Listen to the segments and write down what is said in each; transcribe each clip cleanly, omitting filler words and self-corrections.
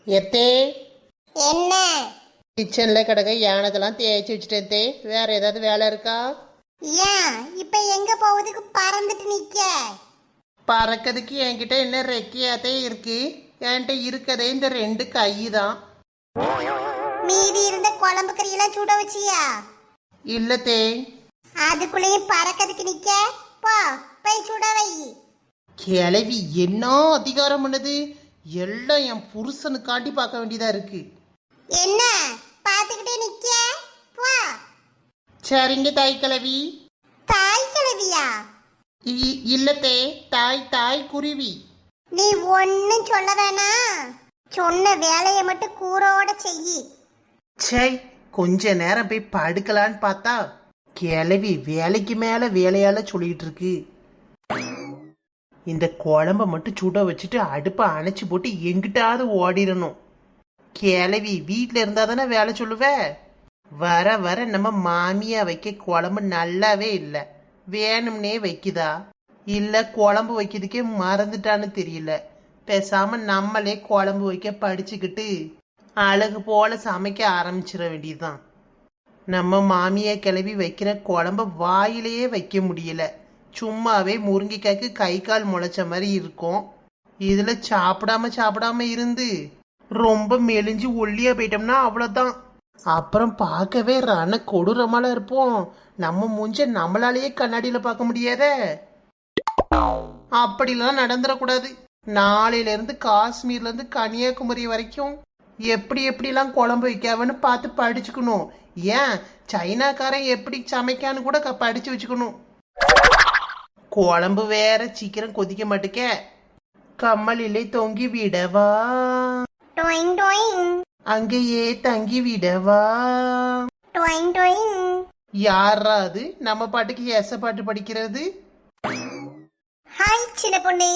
எத்தே என்ன? கிச்சனில் கிடக்க யானத்தெல்லாம் தேய்ச்சி வச்சுட்டேன் தே. வேற ஏதாவது வேலை இருக்கா? ஏன் இப்ப எங்க போவதுக்கு பறந்துட்டு நிக்க? பறக்கிறதுக்கு என்கிட்ட என்ன ரெக்கையாத்தே இருக்கு? என்கிட்ட இருக்கதே இந்த 2 கை தான். மீதி இருந்த குழம்பு கறியெல்லாம் சுட வச்சியா? இல்ல தே. அதுக்குள்ளேயும் பறக்கிறதுக்கு நிக்க? போ போய் சுட வை. கிளவி என்ன அதிகாரம் பண்ணுது? எல்லாம் என் புருஷனுக்காண்டி பார்க்க வேண்டியதா இருக்கு. என்ன பாத்துக்கிட்டே நிக்க? போ. சரிங்க தாய் கிளவி. தாய் கிழவியா? இல்லத்தே, தாய் தாய் குருவி. நீ ஒன்னும் சொல்ல வேணாம். சொன்ன வேலையை மட்டும் கூரோட செய். சை, கொஞ்ச நேரம் போய் படுக்கலான்னு பார்த்தா கிளவி வேலைக்கு மேல வேலையால சொல்லிட்டு இருக்கு. இந்த குழம்ப மட்டும் சுட வச்சுட்டு அடுப்பை அணைச்சி போட்டு எங்கிட்டாவது ஓடிடணும். கிளவி வீட்டில் இருந்தா தானே வேலை சொல்லுவ. வர வர நம்ம மாமியா வைக்க குழம்பு நல்லாவே இல்லை. வேணும்னே வைக்குதா இல்லை குழம்பு வைக்கிறதுக்கே மறந்துட்டான்னு தெரியல. பேசாம நம்மளே குழம்பு வைக்க படிச்சுக்கிட்டு அழகு போல சமைக்க ஆரம்பிச்சிட வேண்டியதுதான். நம்ம மாமியா கிளவி வைக்கிற குழம்ப வாயிலேயே வைக்க முடியல. சும்மாவே முருங்கைக்காய்க்கு கை கால் முளைச்ச மாதிரி இருக்கும். இதுல சாப்பிடாம இருந்து ரொம்ப மெலிஞ்சு ஒல்லியா போயிட்டோம்னா அவ்வளோதான். அப்புறம் பார்க்கவே ரண கொடூரமால இருப்போம். நம்ம மூஞ்ச நம்மளாலேயே கண்ணாடியில பார்க்க முடியாத. அப்படிலாம் நடந்துடக்கூடாது. நாளையில இருந்து காஷ்மீர்ல இருந்து கன்னியாகுமரி வரைக்கும் எப்படிலாம் குழம்பு வைக்காவன்னு பார்த்து படிச்சுக்கணும். ஏன் சைனாக்காரன் எப்படி சமைக்கான்னு கூட படிச்சு வச்சுக்கணும். குழம்பு வேற சீக்கிரம் கொதிக்க மாட்டுக்க. கம்மலிலே தொங்கி விடவா, டொயிங் டொயிங். அங்கேயே தங்கி விடவா. Doing doing. யாரா அது நம்ம பாட்டுக்கு எச பாட்டு படிக்கிறது? ஹாய் சின்ன பொண்ணு.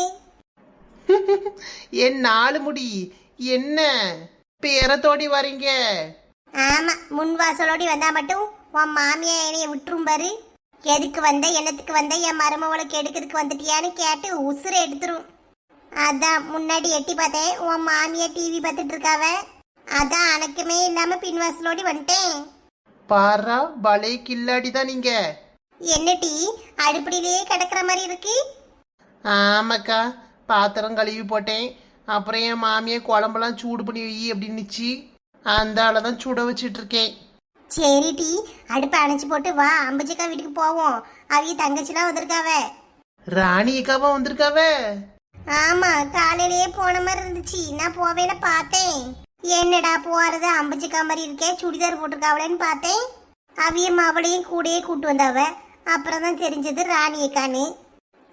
என் 4 முடி என்ன பேரத்தோடி வரீங்க? ஆமா, முன் வாசலோடி வந்தா மட்டும் உன் மாமியா என்னைய விட்டுரும் பாரு. எதுக்கு வந்த என்னத்துக்கு வந்த, என் மருமவளை கெடுக்கிறதுக்கு வந்துட்டியான்னு கேட்டு உசுரை எடுத்துரும். அதான் முன்னாடி எட்டி பார்த்தேன், உன் மாமியா டிவி பார்த்துட்டு இருக்காவ. அதான் அணக்கமே இல்லாம பின்வாசலோடி வந்துட்டேன். பாரா பலே கில்லாடி தான் நீங்க. என்ன டீ அடுப்படியிலேயே கிடக்குற மாதிரி இருக்கு? ஆமாக்கா, பாத்திரம் கழுவி போட்டேன். அப்புறம் என் மாமியை குழம்பெல்லாம் சூடு பண்ணி வை அப்படின்னுச்சு. அந்த ஆளதான் சுட வச்சிட்டு இருக்கேன். சரி டீ, அடுப்பை அணைச்சி போட்டு வா, அம்புஜக்கா வீட்டுக்கு போவோம். அவிய தங்கச்சிலாம் வந்திருக்காவ. ராணி அக்காவா வந்திருக்காவ? ஆமா, காலையிலேயே போன மாதிரி இருந்துச்சு. நான் போவேன்னு பார்த்தேன். என்னடா போறது அம்புஜக்கா மாதிரி இருக்கே, சுடிதார் போட்டிருக்காவளேன்னு பார்த்தேன். அவிய மாவளையும் கூடயே கூட்டு வந்தாவ. அப்புறம் தான் தெரிஞ்சது ராணி அக்கான்னு.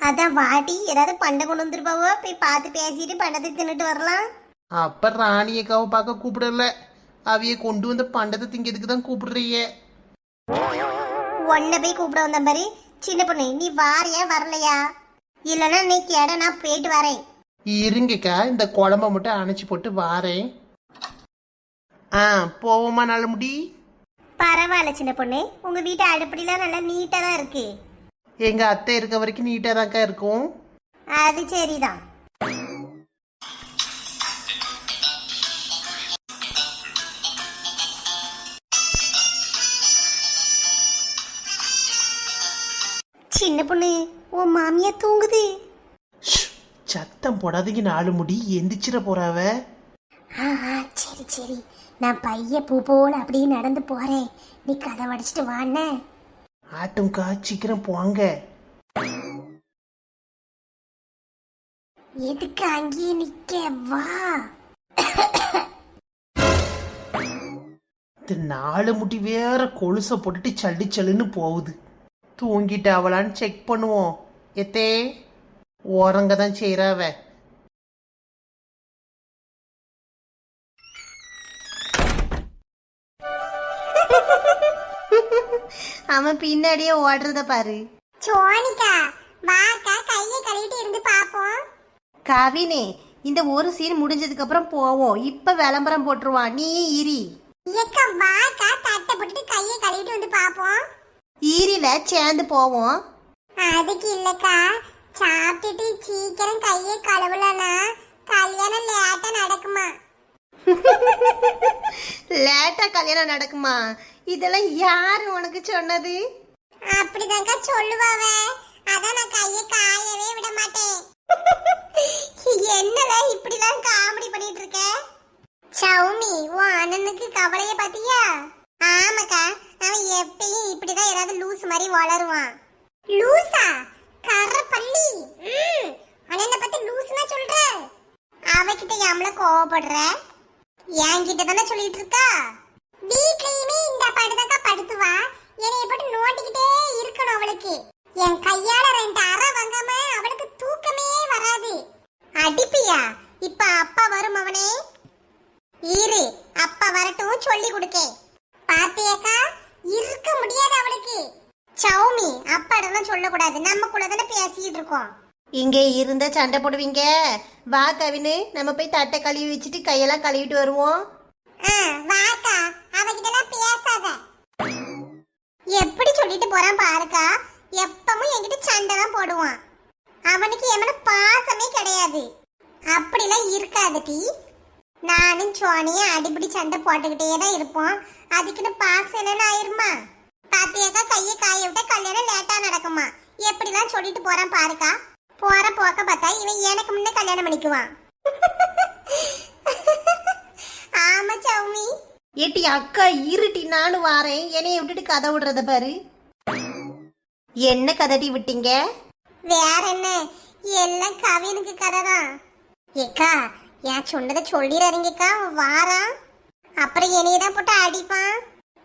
அதான் வாட்டி ஏதாவது பண்டை கொண்டு வந்துருப்பாவோ, போய் பார்த்து பேசிட்டு பண்டத்தை தின்னுட்டு வரலாம். அப்ப ராணி அக்காவை பார்க்க கூப்பிடல, அவைய கொண்டு வந்த பண்டத்தை திங்கிறதுக்கு தான் கூப்பிடுறீங்க. உன்னை போய் கூப்பிட வந்த மாதிரி. சின்ன பொண்ணு, நீ வாரியா வரலையா? இல்லைன்னா நீ கேட, நான் போயிட்டு வரேன். இருங்கக்கா, இந்த குழம்ப மட்டும் அணைச்சி போட்டு வாரேன். போவோமா நல்ல முடி? பரவாயில்ல சின்ன பொண்ணு, உங்க வீட்டு அடுப்படிலாம் நல்லா நீட்டா தான் இருக்கு. எங்க அத்தை இருக்க வரைக்கும் நீட்டா தான்க்கா இருக்கும். அது சரிதான். சின்ன பொண்ணு, உன் மாமியா தூங்குது. சத்தம் போடாதீங்க, 4 முடி எந்திரிச்சிட போறாவ. சரி சரி, நான் பைய பூ போல அப்படியே நடந்து போறேன். நீ கதை வடிச்சிட்டு வாண்ண. ஆட்டும்க்கா, சீக்கிரம் போங்க. எதுக்கு அங்கேயே நிக்க? வா. இந்த 4 முடி வேற கொலுசை போட்டுட்டு சல்லி சல்லுன்னு போகுது. தூங்கிட்டு அவளான்னு செக் பண்ணுவோம். எத்தே ஓரங்க தான் செய்யறாவ. அவன் பின்னாடியே ஓடுறத பாரு. சோனிகா வாக்கா, கையை கழுவிட்டு இருந்து பாப்போம். கவினே, இந்த ஒரு சீன் முடிஞ்சதுக்கு அப்புறம் போவோம். இப்ப விளம்பரம் போட்டுருவான், நீ ஈரி. ஏக்கா வாக்கா, தட்டை போட்டுட்டு கையை கழுவிட்டு வந்து பாப்போம். ஈரில சேர்ந்து போவோம். அதுக்கு இல்லக்கா, சாப்பிட்டுட்டு சீக்கிரம் கையை கழுவலனா கல்யாணம் லேட்டா நடக்குமா? லேட்டா கல்யாணம் நடக்குமா? இதெல்லாம் யாரு உனக்கு சொன்னது? அப்படிதாங்க சொல்லுவாவ. அதான் நான் கையை காயவே விட மாட்டேன். என்னல இப்படிலாம் காமெடி பண்ணிட்டு இருக்க? சௌமி, உன் அண்ணனுக்கு கவலைய பாத்தியா? ஆமாக்கா, அவன் எப்பயும் இப்படிதான் ஏதாவது லூஸ் மாதிரி வளருவான். லூசா? கரப்பள்ளி. அண்ணனை பத்தி லூஸ்னா சொல்ற? அவகிட்ட யாமல கோவப்படுற? என்கிட்ட தானே சொல்லிட்டு இருக்கா? வீட்லயுமே இந்த படுதாக்கா படுத்துவா. என்னைய போட்டு நோண்டிக்கிட்டே இருக்கணும் அவளுக்கு. என் கையால 2 அரை வாங்காம அவளுக்கு தூக்கமே வராது. அடிப்பியா? இப்ப அப்பா வரும் அவனே. இரு, அப்பா வரட்டும் சொல்லி கொடுக்க. பாத்தியாக்கா, இருக்க முடியாது அவளுக்கு. சௌமி, அப்பாடெல்லாம் சொல்லக்கூடாது, நமக்குள்ள தானே பேசிக்கிட்டு இருக்கோம். இங்கே இருந்த சண்டை போடுவீங்க. வா கவினு, நம்ம போய் தட்டை கழுவி வச்சுட்டு கையெல்லாம் கழுவிட்டு வருவோம். வாக்கா, அவகிட்டலாம் பேசாத. எப்படி சொல்லிட்டு போறான் பாருக்கா. எப்பவும் என்கிட்ட சண்டை தான் போடுவான். அவனுக்கு என் மேல பாசமே கிடையாது. அப்படிலாம் இருக்காது டி. நானும் சோனியும் அடிப்படி சண்டை போட்டுக்கிட்டே தான் இருப்போம். அதுக்குன்னு பாசம் இல்லைன்னு ஆயிருமா? பாத்தியாக்கா, கையை காய விட்ட கல்யாணம் லேட்டா நடக்குமா? எப்படிலாம் சொல்லிட்டு போறான் பாருக்கா. போற போக்க பார்த்தா இவன் எனக்கு முன்னே கல்யாணம் பண்ணிக்குவான். ஆமா சௌமி. ஏட்டி அக்கா, இருட்டி, நானும் வாரேன். என்னைய விட்டுட்டு கதை விடுறத பாரு. என்ன கதட்டி விட்டீங்க? வேற என்ன, எல்லாம் கவினுக்கு கதை தான். ஏக்கா, ஏன் சொன்னதை சொல்லிடாதீங்கக்கா, வாரான். அப்புறம் என்னைய தான் போட்டு அடிப்பான்.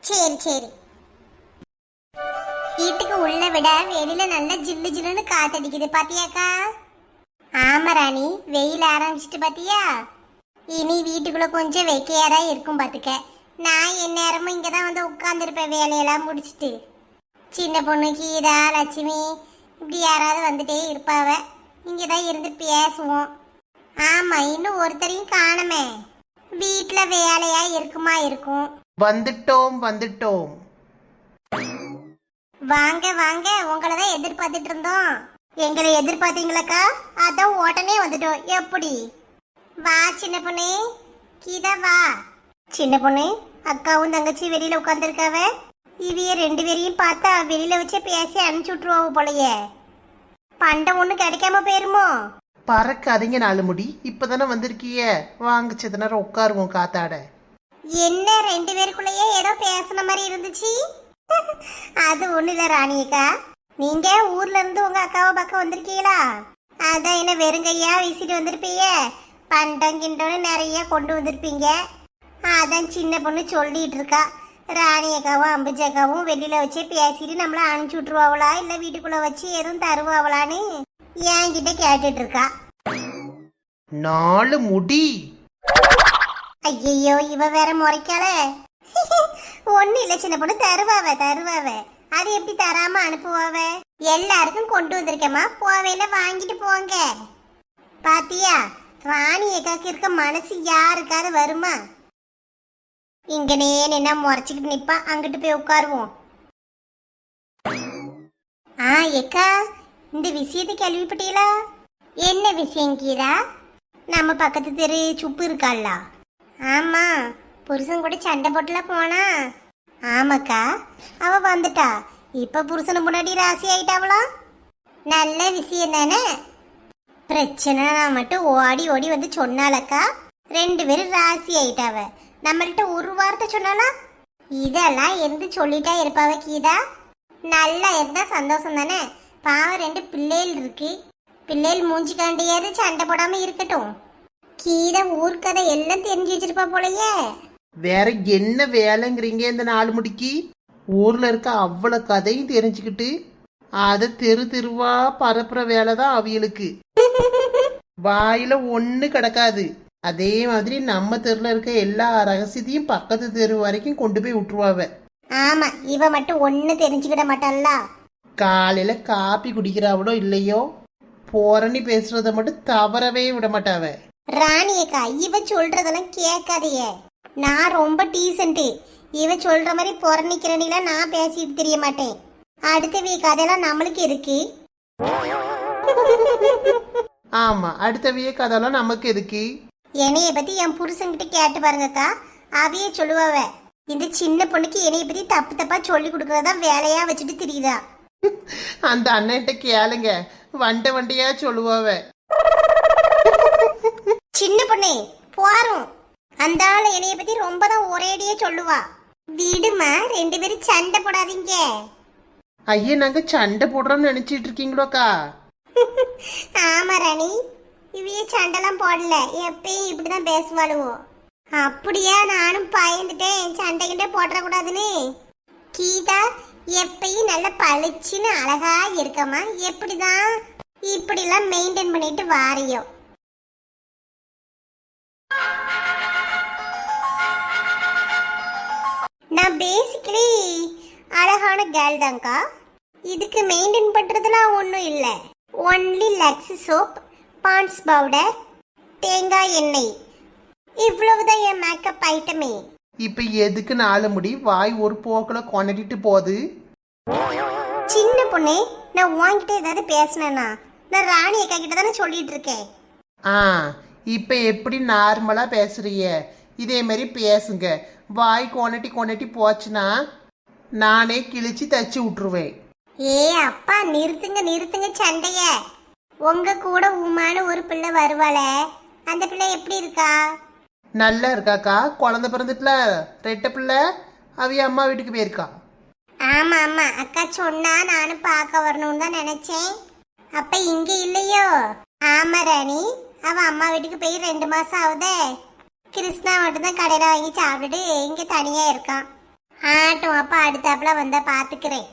சரி சரி. வீட்டுக்கு உள்ள விட வெளியில நல்ல ஜில்லு ஜில்லுன்னு காத்தடிக்குது பாத்தியாக்கா? ஆமா ராணி, வெயில் ஆரம்பிச்சிட்டு பாத்தியா? இனி வீட்டுக்குள்ள கொஞ்சம் வெக்கையாதான் இருக்கும் பாத்துக்க. நான் எந்நேரமும் இங்கதான் வந்து உட்கார்ந்துருப்பேன் வேலையெல்லாம் முடிச்சிட்டு. சின்ன பொண்ணு கீதா, லட்சுமி இப்படி யாராவது வந்துட்டே இருப்பாவ. இங்கதான் இருந்து பேசுவோம். ஆமா, இன்னும் ஒருத்தரையும் காணுமே. வீட்டுல வேலையா இருக்குமா இருக்கும். வந்துட்டோம் வந்துட்டோம். வாங்க வாங்க, உங்களை தான் எதிர்பார்த்துட்டு இருந்தோம். எங்களை எதிர்பார்த்தீங்களாக்கா? அதான் உடனே வந்துட்டோம். எப்படி? வா சின்ன பொண்ணு, கீதா வா. சின்ன பொண்ணு, அக்காவும் தங்கச்சி வெளியில உட்காந்துருக்காவ. இவைய 2 பேரையும் பார்த்தா வெளியில வச்சு பேசி அனுப்பிச்சு விட்டுருவாங்க போலயே. பண்டம் ஒண்ணு கிடைக்காம போயிருமோ? பறக்காதீங்க 4 முடி. இப்பதானே வந்திருக்கிய, வாங்க சித்த நேரம் உட்காருவோம் காத்தாட. என்ன 2 பேருக்குள்ளேயே ஏதோ பேசுன மாதிரி இருந்துச்சு. அது ஒண்ணு இல்ல ராணியக்கா, நீங்க ஊர்ல இருந்து உங்க அக்காவை பக்கம் வந்திருக்கீங்களா? அதான் என்ன வெறுங்கையா வீசிட்டு வந்திருப்பீங்க. பண்டம் கிண்டோன்னு நிறைய கொண்டு வந்திருப்பீங்க. அதான் சின்ன பொண்ணு சொல்லிட்டு இருக்கா, ராணியக்காவும் அம்புஜக்காவும் வெளியில வச்சு பேசிட்டு நம்மள அனுப்பிச்சு விட்டுருவாங்களா, இல்ல வீட்டுக்குள்ள வச்சு எதுவும் தருவாங்களான்னு என்கிட்ட கேட்டுட்டு இருக்கா. 4 முடி. ஐயோ, இவ வேற முறைக்கால. ஒண்ணு இல்ல சின்ன பொண்ணு, தருவாவ. அது எப்படி தராம அனுப்புவாவ? எல்லாருக்கும் கொண்டு வந்திருக்கேம்மா, போவையில வாங்கிட்டு போங்க. பாத்தியா, ராணி ஏக்காக்கு இருக்க மனசு யாருக்காவது வருமா? இங்கனே நின்னா முறைச்சிக்கிட்டு நிப்பா. அங்கிட்டு போய் உட்காருவோம். ஏக்கா, இந்த விஷயத்தை கேள்விப்பட்டீங்களா? என்ன விஷயம் கீதா? நம்ம பக்கத்து தெரு சுப்பு இருக்காள்ல? ஆமா, புருஷன் கூட சண்டை போட்டுல போனா. ஆமாக்கா, அவ வந்துட்டா. இப்ப புருஷனு முன்னாடி ராசி ஆயிட்டாவளா? நல்ல விஷயம் தானே. பிரச்சனை மட்டும் ஓடி ஓடி வந்து சொன்னாலக்கா, 2 பேரும் ராசி ஆயிட்டாவ. நம்மள்கிட்ட ஒரு வார்த்தை சொன்னாலா? இதெல்லாம் எந்த சொல்லிட்டா இருப்பாவ கீதா? நல்லா இருந்தா சந்தோஷம் தானே. பாவம் 2 பிள்ளைகள் இருக்கு. பிள்ளைகள் மூஞ்சிக்காண்டியாவது சண்டை போடாம இருக்கட்டும். கீதா ஊர்க்கதை எல்லாம் தெரிஞ்சு வச்சிருப்பா போலயே. வேற என்ன வேலைங்கிறீங்க இந்த 4 முடிக்கு? ஊர்ல இருக்க அவ்வளவு கதையும் தெரிஞ்சுக்கிட்டு அதை தெருவா பரப்புற வேலை தான் அவியலுக்கு. வாயில ஒண்ணு கிடக்காது. அதே மாதிரி நம்ம தெருல இருக்க எல்லா ரகசியத்தையும் பக்கத்து தெரு வரைக்கும் கொண்டு போய் விட்டுருவாவ. ஆமா, இவ மட்டும் ஒண்ணு தெரிஞ்சுக்கிட மாட்டாள்ல. காலையில காப்பி குடிக்கிறாவளோ இல்லையோ, போறணி பேசுறத மட்டும் தவறவே விட மாட்டாவ. ராணியக்கா, இவ சொல்றதெல்லாம் கேட்காதையே. நான் ரொம்ப டீசென்ட். இவ சொல்ற மாதிரி பொறணிக்கிறனில நான் பேசிட்டு தெரிய மாட்டேன். அடுத்த வீக் அதெல்லாம் நம்மளுக்கு இருக்கு. ஆமா, அடுத்த வீக் அதெல்லாம் நமக்கு எதுக்கு? என்னைய பத்தி என் புருஷன்கிட்ட கேட்டு பாருங்கக்கா, அவையே சொல்லுவாவ. இந்த சின்ன பொண்ணுக்கு என்னைய பத்தி தப்பு தப்பா சொல்லி கொடுக்கறதா வேலையா வச்சுட்டு திரியுதா. அந்த அண்ணன்ட்ட கேளுங்க, வண்டியா சொல்லுவாவ. சின்ன பொண்ணே போறோம். அந்த ஆளு என்னைய பத்தி ரொம்ப தான் ஒரேடியே சொல்லுவா. வீடுமா, 2 பேரும் சண்டை போடாதீங்க. ஐயா, நாங்க சண்டை போடுறோம்னு நினைச்சிட்டு இருக்கீங்களோக்கா? ஆமா ராணி, இவைய சண்டைலாம் போடல, எப்பயும் இப்படிதான் பேசுவாளுவோ. அப்படியா? நானும் பயந்துட்டேன் சண்டைகிட்ட போட்டுறக்கூடாதுன்னு. கீதா எப்பயும் நல்ல பளிச்சுன்னு அழகா இருக்கமா, எப்படிதான் இப்படிலாம் மெயின்டைன் பண்ணிட்டு வாரியோ? நான் பேசிக்கலி அழகான கேர்ள் தான்க்கா. இதுக்கு மெயின்டைன் பண்றதுலாம் ஒன்றும் இல்லை. Only Lux soap, Pond's powder, தேங்காய் எண்ணெய், இவ்வளவுதான் என் மேக்கப் ஐட்டமே. இப்ப எதுக்கு 4 முடி வாய் ஒரு போக்குல கொண்டாடிட்டு போகுது? சின்ன பொண்ணே, நான் உன்கிட்ட ஏதாவது பேசினேன்னா நான் ராணி அக்கா கிட்ட தானே சொல்லிட்டு இருக்கேன். ஆ, இப்ப எப்படி நார்மலா பேசுறிய இதே மாதிரி பேசுங்க. வாய் கொண்டாட்டி போச்சுன்னா நானே கிழிச்சு தச்சு விட்டுருவேன். ஏ அப்பா, நிறுத்துங்க சண்டைய. உங்க கூட உமான்னு ஒரு பிள்ளை வருவாளே, அந்த பிள்ளை எப்படி இருக்கா? நல்லா இருக்காக்கா. குழந்தை பிறந்துட்டுல, ரெட்டை பிள்ளை. அவைய அம்மா வீட்டுக்கு போயிருக்கா. ஆமா ஆமா, அக்கா சொன்னா நானும் பார்க்க வரணும்னு தான் நினைச்சேன். அப்ப இங்க இல்லையோ? ஆமா ராணி, அவ அம்மா வீட்டுக்கு போய் 2 மாசம் ஆகுதே. கிருஷ்ணா மட்டும் தான் கடையில வாங்கி சாப்பிட்டுட்டு இங்க தனியா இருக்கான். ஆட்டும், அப்ப அடுத்தாப்புல வந்தா பாத்துக்கிறேன்.